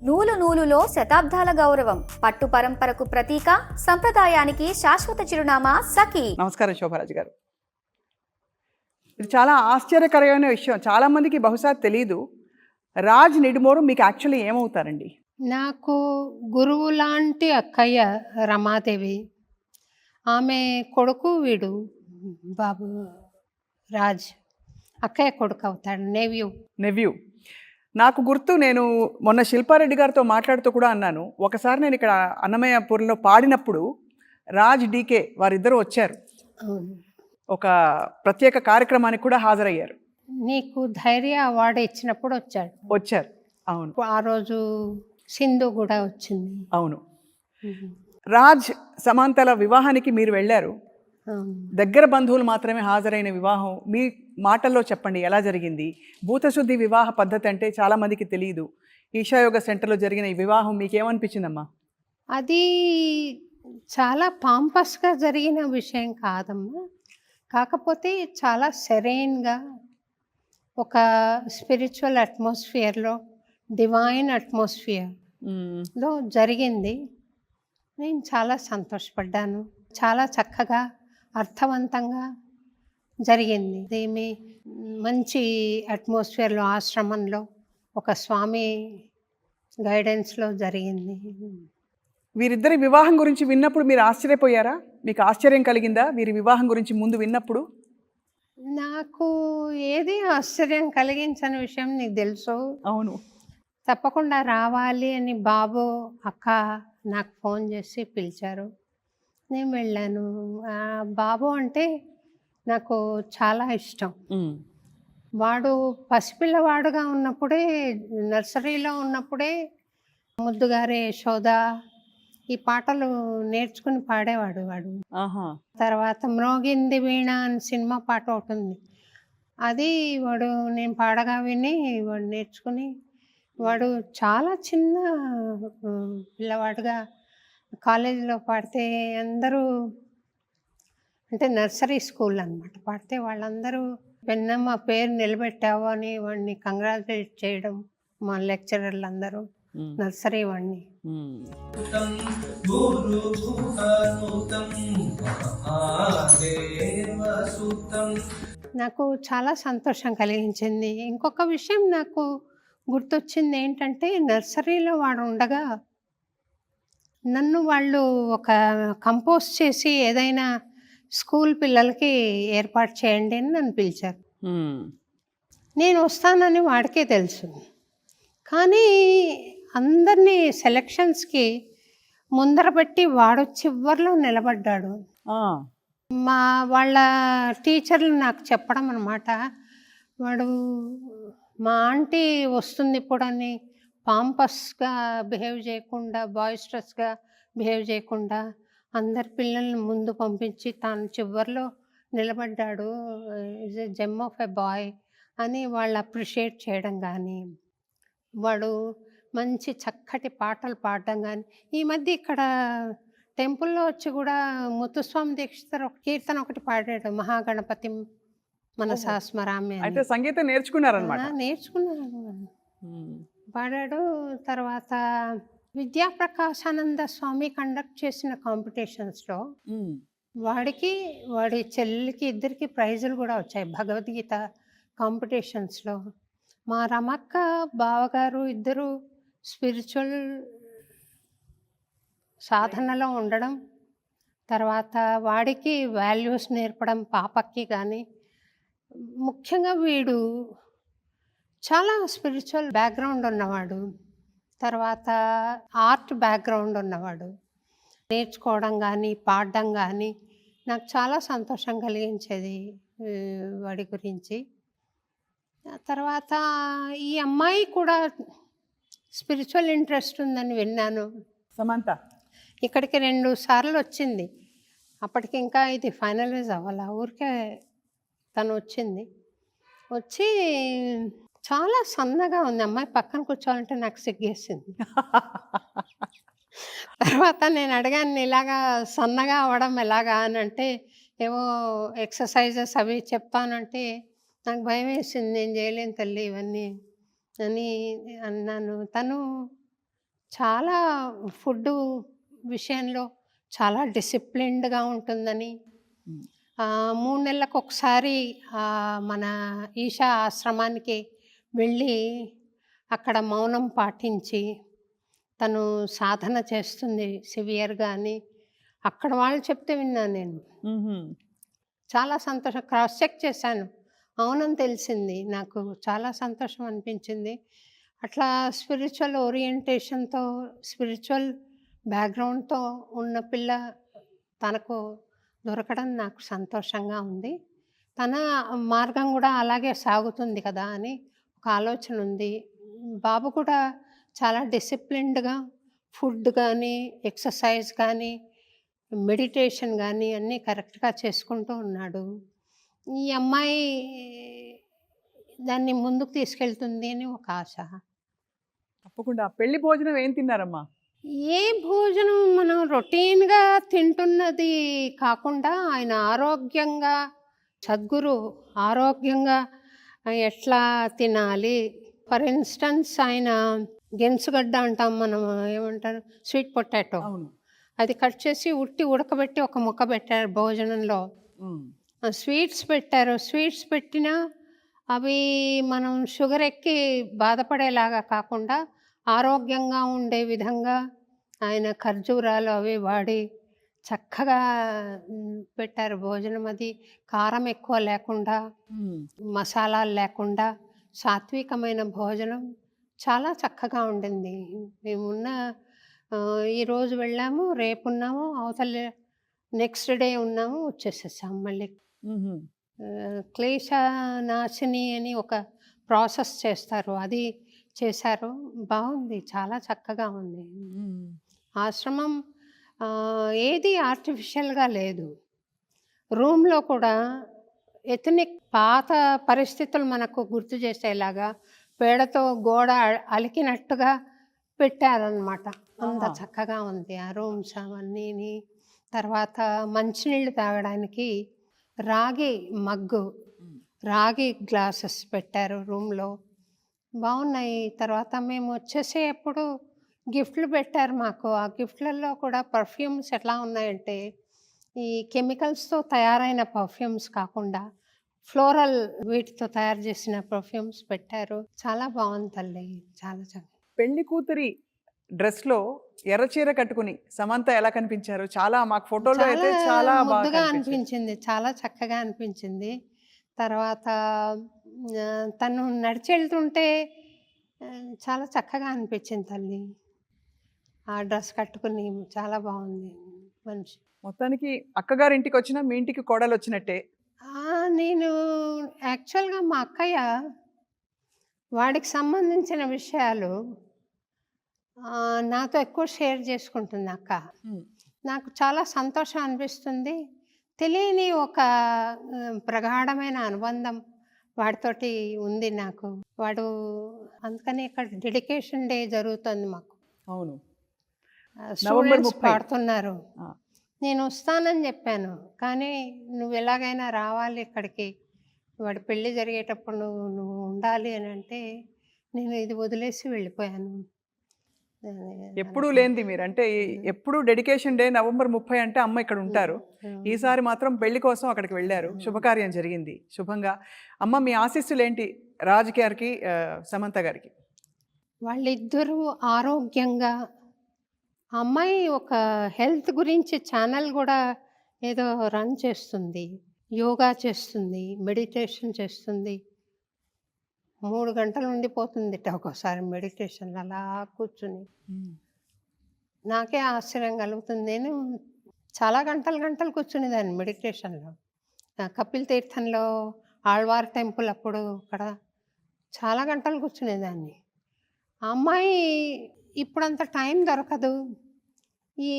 నూలు నూలులో శతాబ్దాల గౌరవం, పట్టు పరంపరకు ప్రతీక, సంప్రదాయానికి శాశ్వత చిరునామా సఖీ. నమస్కారం శోభరాజు గారు. ఇది చాలా ఆశ్చర్యకరమైన విషయం, చాలా మందికి బహుశా తెలియదు. రాజ్ నిడుమోరు మీకు యాక్చువల్లీ ఏమవుతారండి? నాకు గురువు లాంటి అక్కయ్య రమాదేవి, ఆమె కొడుకు వీడు బాబు రాజ్, అక్కయ్య కొడుకు అవుతాడు, నెవ్యూ. నాకు గుర్తు, నేను మొన్న శిల్పారెడ్డి గారితో మాట్లాడుతూ కూడా అన్నాను, ఒకసారి నేను ఇక్కడ అన్నమయ్యపురంలో పాడినప్పుడు రాజ్ డీకే వారిద్దరూ వచ్చారు, ఒక ప్రత్యేక కార్యక్రమానికి కూడా హాజరయ్యారు. నీకు ధైర్య అవార్డు ఇచ్చినప్పుడు వచ్చారు. అవును, ఆ రోజు సింధు కూడా వచ్చింది. అవును. రాజ్ సమాంతల వివాహానికి మీరు వెళ్ళారు, దగ్గర బంధువులు మాత్రమే హాజరైన వివాహం. మీ మాటల్లో చెప్పండి, ఎలా జరిగింది? భూతశుద్ధి వివాహ పద్ధతి అంటే చాలా మందికి తెలియదు. ఈశాయోగ సెంటర్లో జరిగిన ఈ వివాహం మీకేమనిపించిందమ్మా? అది చాలా పాంపస్గా జరిగిన విషయం కాదమ్మా, కాకపోతే చాలా సెరైన్గా ఒక స్పిరిచువల్ అట్మాస్ఫియర్లో, డివైన్ అట్మాస్ఫియర్లో జరిగింది. నేను చాలా సంతోషపడ్డాను. చాలా చక్కగా అర్థవంతంగా జరిగింది. ఏమి మంచి అట్మాస్ఫియర్లో, ఆశ్రమంలో, ఒక స్వామి గైడెన్స్లో జరిగింది. వీరిద్దరి వివాహం గురించి విన్నప్పుడు మీరు ఆశ్చర్యపోయారా? మీకు ఆశ్చర్యం కలిగిందా వీరి వివాహం గురించి ముందు విన్నప్పుడు? నాకు ఏది ఆశ్చర్యం కలిగించని విషయం నీకు తెలుసు. అవును, తప్పకుండా రావాలి అని బాబు అక్క నాకు ఫోన్ చేసి పిలిచారు, నేను వెళ్ళాను. బాబు అంటే నాకు చాలా ఇష్టం. వాడు పసిపిల్లవాడుగా ఉన్నప్పుడే, నర్సరీలో ఉన్నప్పుడే ముద్దుగారే యశోద ఈ పాటలు నేర్చుకుని పాడేవాడు వాడు. తర్వాత మ్రోగింది వీణ అని సినిమా పాట ఒకటి ఉంది, అది వాడు నేను పాడగా విని వాడు నేర్చుకుని, వాడు చాలా చిన్న పిల్లవాడుగా కాలేజీలో పాడితే అందరూ, అంటే నర్సరీ స్కూల్ అనమాట, పాడితే వాళ్ళందరూ పెన్నమ్మ పేరు నిలబెట్టావు అని వాడిని కంగ్రాచులేట్ చేయడం, మా లెక్చరర్లు అందరూ నర్సరీ వాడిని. నాకు చాలా సంతోషం కలిగించింది. ఇంకొక విషయం నాకు గుర్తొచ్చింది ఏంటంటే, నర్సరీలో వాడు ఉండగా నన్ను వాళ్ళు ఒక కంపోజ్ చేసి ఏదైనా స్కూల్ పిల్లలకి ఏర్పాటు చేయండి అని నన్ను పిలిచారు. నేను వస్తానని వాడికే తెలుసు, కానీ అందరినీ సెలక్షన్స్కి ముందర పెట్టి వాడు చివరిలో నిలబడ్డాడు. మా వాళ్ళ టీచర్లు నాకు చెప్పడం అన్నమాట, వాడు మా ఆంటీ వస్తుంది ఇప్పుడు అని పాంపస్గా బిహేవ్ చేయకుండా, బాయిస్టర్స్గా బిహేవ్ చేయకుండా అందరి పిల్లల్ని ముందు పంపించి తాను చివరిలో నిలబడ్డాడు, is a gem of a boy అని వాళ్ళు అప్రిషియేట్ చేయడం కానీ, వాడు మంచి చక్కటి పాటలు పాడడం కానీ. ఈ మధ్య ఇక్కడ టెంపుల్లో వచ్చి కూడా ముత్తుస్వామి దీక్షితర్ ఒక కీర్తన ఒకటి పాడాడు, మహాగణపతి మనసా స్మరామి. అయితే సంగీతం నేర్చుకున్నారన్నమాట? నేర్చుకున్నాను, పాడాడు. తర్వాత విద్యాప్రకాశానంద స్వామి కండక్ట్ చేసిన కాంపిటీషన్స్లో వాడి చెల్లికి ఇద్దరికి ప్రైజులు కూడా వచ్చాయి భగవద్గీత కాంపిటీషన్స్లో. మా రమక్క బావగారు ఇద్దరు స్పిరిచువల్ సాధనలో ఉండడం, తర్వాత వాడికి వాల్యూస్ నేర్పడం పాపకి కానీ. ముఖ్యంగా వీడు చాలా స్పిరిచువల్ బ్యాక్గ్రౌండ్ ఉన్నవాడు, తర్వాత ఆర్ట్ బ్యాక్గ్రౌండ్ ఉన్నవాడు. నేర్చుకోవడం కానీ పాడడం కానీ నాకు చాలా సంతోషం కలిగించేది వాడి గురించి. తర్వాత ఈ అమ్మాయి కూడా స్పిరిచువల్ ఇంట్రెస్ట్ ఉందని విన్నాను. సమంత ఇక్కడికి 2 సార్లు వచ్చింది, అప్పటికి ఇంకా ఇది ఫైనలైజ్ అవ్వాలి. ఊరికే తను వచ్చింది, వచ్చి చాలా సన్నగా ఉంది అమ్మాయి, పక్కన కూర్చోవాలంటే నాకు సిగ్గేసింది. తర్వాత నేను అడిగాను, ఇలాగా సన్నగా అవ్వడం ఎలాగా అని అంటే, ఏవో ఎక్సర్సైజెస్ అవి చెప్తానంటే నాకు భయం వేసింది, నేను చేయలేను తల్లి ఇవన్నీ అని అన్నాను. తను చాలా ఫుడ్డు విషయంలో చాలా డిసిప్లిన్డ్‌గా ఉంటుందని, 3 నెలలకొకసారి మన ఈషా ఆశ్రమానికి వెళ్ళి అక్కడ మౌనం పాటించి తను సాధన చేస్తుంది సివియర్‌గా అని అక్కడ వాళ్ళు చెప్తే విన్నాను నేను. చాలా సంతోషం. క్రాస్ చెక్ చేశాను. అవునని తెలిసింది. నాకు చాలా సంతోషం అనిపించింది. అట్లా స్పిరిచువల్ ఓరియంటేషన్‌తో, స్పిరిచువల్ బ్యాక్‌గ్రౌండ్‌తో ఉన్న పిల్ల తనకు దొరకడం నాకు సంతోషంగా ఉంది. తన మార్గం కూడా అలాగే సాగుతుంది కదా అని ఒక ఆలోచన ఉంది. బాబు కూడా చాలా డిసిప్లిన్డ్‌గా ఫుడ్ కానీ, ఎక్సర్సైజ్ కానీ, మెడిటేషన్ కానీ అన్నీ కరెక్ట్‌గా చేసుకుంటూ ఉన్నాడు. ఈ అమ్మాయి దాన్ని ముందుకు తీసుకెళ్తుంది అని ఒక ఆశ. తప్పకుండా. పెళ్లి భోజనం ఏం తిన్నారమ్మా? ఏ భోజనం మనం రొటీన్‌గా తింటున్నది కాకుండా ఆయన ఆరోగ్యంగా, సద్గురు ఆరోగ్యంగా ఎట్లా తినాలి. ఫర్ ఇన్‌స్టెన్స్ ఆయన గెనుసుగడ్డ అంటాం మనం, ఏమంటారు, స్వీట్ పొటాటో. అవును. అది కట్ చేసి ఉడకబెట్టి ఒక ముక్క పెట్టారు భోజనంలో. స్వీట్స్ పెట్టారు. స్వీట్స్ పెట్టినా అవి మనం షుగర్ ఎక్కి బాధపడేలాగా కాకుండా ఆరోగ్యంగా ఉండే విధంగా ఆయన ఖర్జూరాలు అవి వాడి చక్కగా పెట్టారు భోజనం. అది కారం ఎక్కువ లేకుండా, మసాలాలు లేకుండా సాత్వికమైన భోజనం చాలా చక్కగా ఉండింది. మేమున్న ఈరోజు వెళ్ళాము, రేపు ఉన్నాము, అవతల నెక్స్ట్ డే ఉన్నాము, వచ్చేసేసాం మళ్ళీ. క్లేశనాశిని అని ఒక ప్రాసెస్ చేస్తారు, అది చేశారు. బాగుంది, చాలా చక్కగా ఉంది. ఆశ్రమం ఏది ఆర్టిఫిషియల్‌గా లేదు. రూమ్‌లో కూడా ఎథనిక్ పాత పరిస్థితులు మనకు గుర్తు చేసేలాగా పేడతో గోడ అలికినట్టుగా పెట్టారనమాట. అంత చక్కగా ఉంది ఆ రూమ్స్ అవన్నీని. తర్వాత మంచినీళ్ళు తాగడానికి రాగి మగ్గు, రాగి గ్లాసెస్ పెట్టారు రూమ్‌లో. బాగున్నాయి. తర్వాత మేము వచ్చేసేప్పుడు గిఫ్ట్లు పెట్టారు మాకు. ఆ గిఫ్ట్లలో కూడా పర్ఫ్యూమ్స్ ఎట్లా ఉన్నాయంటే, ఈ కెమికల్స్‌తో తయారైన పర్ఫ్యూమ్స్ కాకుండా ఫ్లోరల్ వీటితో తయారు చేసిన పర్ఫ్యూమ్స్ పెట్టారు. చాలా బాగుంది తల్లి, చాలా చక్కగా. పెళ్లి కూతురి డ్రెస్‌లో ఎర్ర చీర కట్టుకుని సమంత ఎలా కనిపించారు? చాలా మాకు ఫోటోలో అయితే చాలా బాగా ముద్దుగా కనిపించారు. అనిపించింది, చాలా చక్కగా అనిపించింది. తర్వాత తను నడిచి వెళ్తుంటే చాలా చక్కగా అనిపించింది తల్లి. ఆ డ్రెస్ కట్టుకుని చాలా బాగుంది మనిషి. మొత్తానికి అక్కగారింటికి వచ్చినా మీ ఇంటికి కోడలు వచ్చినట్టే. నేను యాక్చువల్గా మా అక్కయ్య వాడికి సంబంధించిన విషయాలు నాతో ఎక్కువ షేర్ చేసుకుంటుంది అక్క. నాకు చాలా సంతోషం అనిపిస్తుంది. తెలియని ఒక ప్రగాఢమైన అనుబంధం వాడితోటి ఉంది నాకు. వాడు అందుకని ఇక్కడ డెడికేషన్ డే జరుగుతుంది మాకు. అవును, స్టూడెంట్స్ పాడుతున్నారు. నేను వస్తానని చెప్పాను, కానీ నువ్వు ఎలాగైనా రావాలి ఇక్కడికి, వాడి పెళ్ళి జరిగేటప్పుడు నువ్వు ఉండాలి అని అంటే నేను ఇది వదిలేసి వెళ్ళిపోయాను. ఎప్పుడూ లేనిది మీరు అంటే ఎప్పుడు డెడికేషన్ డే నవంబర్ 30 అంటే అమ్మ ఇక్కడ ఉంటారు. ఈసారి మాత్రం పెళ్లి కోసం అక్కడికి వెళ్ళారు. శుభకార్యం జరిగింది శుభంగా. అమ్మ మీ ఆశీస్సులు ఏంటి రాజ్ గారికి, సమంత గారికి? వాళ్ళిద్దరూ ఆరోగ్యంగా, అమ్మాయి ఒక హెల్త్ గురించి ఛానల్ కూడా ఏదో రన్ చేస్తుంది, యోగా చేస్తుంది, మెడిటేషన్ చేస్తుంది. 3 గంటలు ఉండిపోతుంది ఒక్కోసారి మెడిటేషన్ అలా కూర్చుని. నాకే ఆశ్చర్యం కలుగుతుంది. నేను చాలా గంటలు కూర్చునేదాన్ని మెడిటేషన్లో. కపిల్ తీర్థంలో ఆళ్వార్ టెంపుల్ అప్పుడు అక్కడ చాలా గంటలు కూర్చునేదాన్ని. ఆ అమ్మాయి ఇప్పుడంత టైం దొరకదు. ఈ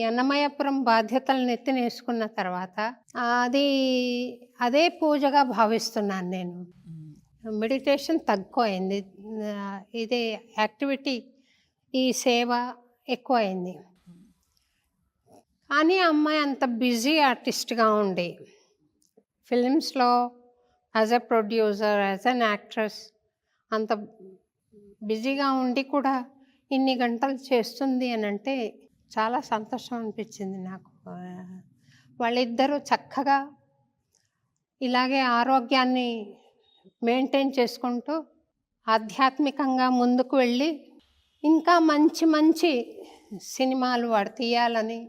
అన్నమయ్యపురం బాధ్యతలను ఎత్తినేసుకున్న తర్వాత అదే పూజగా భావిస్తున్నాను నేను. మెడిటేషన్ తక్కువైంది, ఇదే యాక్టివిటీ, ఈ సేవ ఎక్కువైంది. కానీ అమ్మాయి అంత బిజీ ఆర్టిస్ట్గా ఉండి ఫిలిమ్స్లో as a producer, as an actress అంత బిజీగా ఉండి కూడా ఇన్ని గంటలు చేస్తుంది అని అంటే చాలా సంతోషం అనిపించింది నాకు. వాళ్ళిద్దరూ చక్కగా ఇలాగే ఆరోగ్యాన్ని మెయింటైన్ చేసుకుంటూ ఆధ్యాత్మికంగా ముందుకు వెళ్ళి ఇంకా మంచి మంచి సినిమాలు వాడు తీయాలని.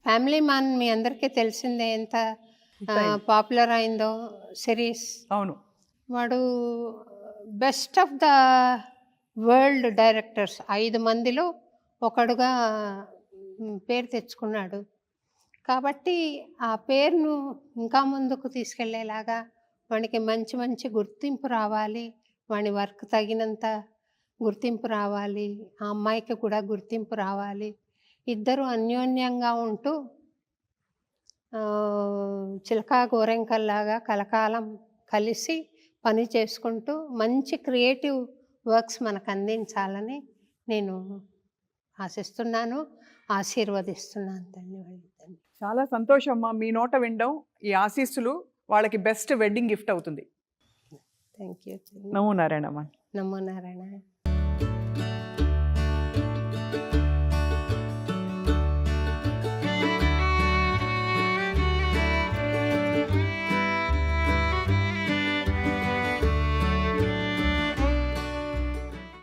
ఫ్యామిలీ మ్యాన్ మీ అందరికీ తెలిసిందే ఎంత పాపులర్ అయిందో సిరీస్. అవును. వాడు best of the world directors 5 మందిలో ఒకడుగా పేరు తెచ్చుకున్నాడు. కాబట్టి ఆ పేరును ఇంకా ముందుకు తీసుకెళ్లేలాగా వానికి మంచి మంచి గుర్తింపు రావాలి, వాని వర్క్ తగినంత గుర్తింపు రావాలి, ఆ అమ్మాయికి కూడా గుర్తింపు రావాలి. ఇద్దరు అన్యోన్యంగా ఉంటూ చిలకా గోరెంకల్లాగా కలకాలం కలిసి పని చేసుకుంటూ మంచి క్రియేటివ్ వర్క్స్ మనకు అందించాలని నేను ఆశిస్తున్నాను, ఆశీర్వదిస్తున్నాను. ధన్యవాదాలు. చాలా సంతోషం అమ్మా, మీ నోట వినడం. ఈ ఆశీస్సులు వాళ్ళకి బెస్ట్ వెడ్డింగ్ గిఫ్ట్ అవుతుంది. Thank you. నమో నారాయణ అమ్మా. నమో నారాయణ.